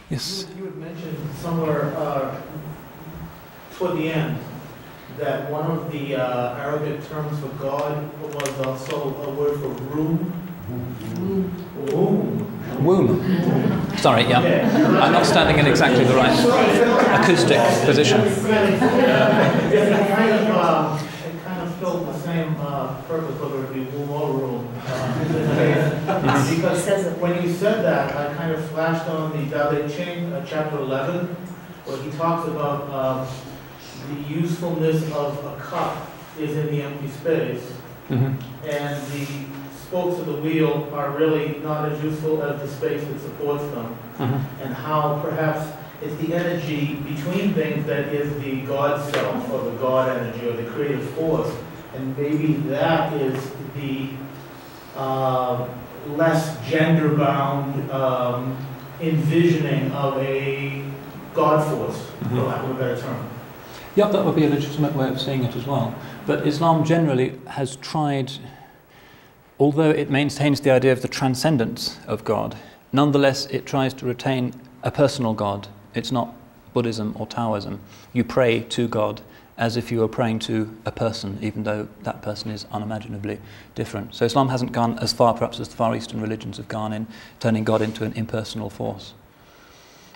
Yes. You had mentioned somewhere toward the end that one of the Arabic terms for God was also a word for room. Womb. Sorry, yeah. I'm not standing in exactly the right acoustic position. It kind of filled the same purpose, whether it be womb or room. Because when you said that, I kind of flashed on the Derived, chapter 11, where he talks about the usefulness of a cup is in the empty space, and the spokes of the wheel are really not as useful as the space that supports them, and how perhaps it's the energy between things that is the God self, or the God energy, or the creative force, and maybe that is the less gender-bound envisioning of a God force, for lack of a better term. Yep, that would be a legitimate way of seeing it as well. But Islam generally has tried, although it maintains the idea of the transcendence of God, nonetheless it tries to retain a personal God. It's not Buddhism or Taoism. You pray to God as if you were praying to a person, even though that person is unimaginably different. So Islam hasn't gone as far perhaps as the Far Eastern religions have gone in turning God into an impersonal force.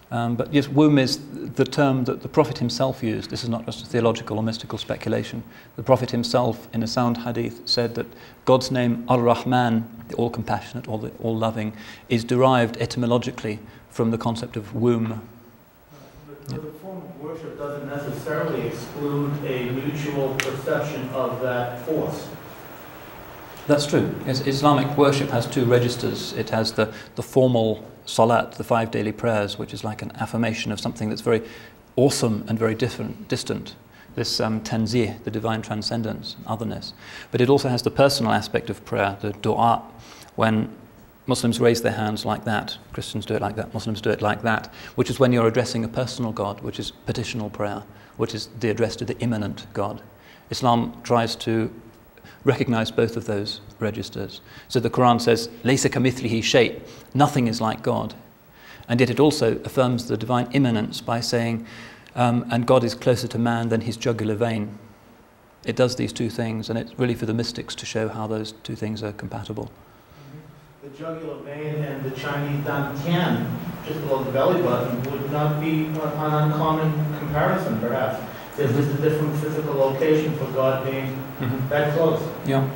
But yes, womb is the term that the Prophet himself used. This is not just a theological or mystical speculation. The Prophet himself, in a sound hadith, said that God's name, Ar-Rahman, the all-compassionate, or the all-loving, is derived etymologically from the concept of womb. The form of worship doesn't necessarily exclude a mutual perception of that force. That's true. Islamic worship has two registers. It has the formal salat, the 5 daily prayers, which is like an affirmation of something that's very awesome and very distant. This tanzih, the divine transcendence and otherness. But it also has the personal aspect of prayer, the dua, when Muslims raise their hands like that, Christians do it like that, Muslims do it like that, which is when you're addressing a personal God, which is petitional prayer, which is the address to the immanent God. Islam tries to recognize both of those registers. So the Quran says, "Laysa kamithlihi shay," nothing is like God. And yet it also affirms the divine immanence by saying, and God is closer to man than his jugular vein. It does these two things, and it's really for the mystics to show how those two things are compatible. The jugular vein and the Chinese dantian, just below the belly button, would not be an uncommon comparison, perhaps. There's just a different physical location for God being that close. Yeah.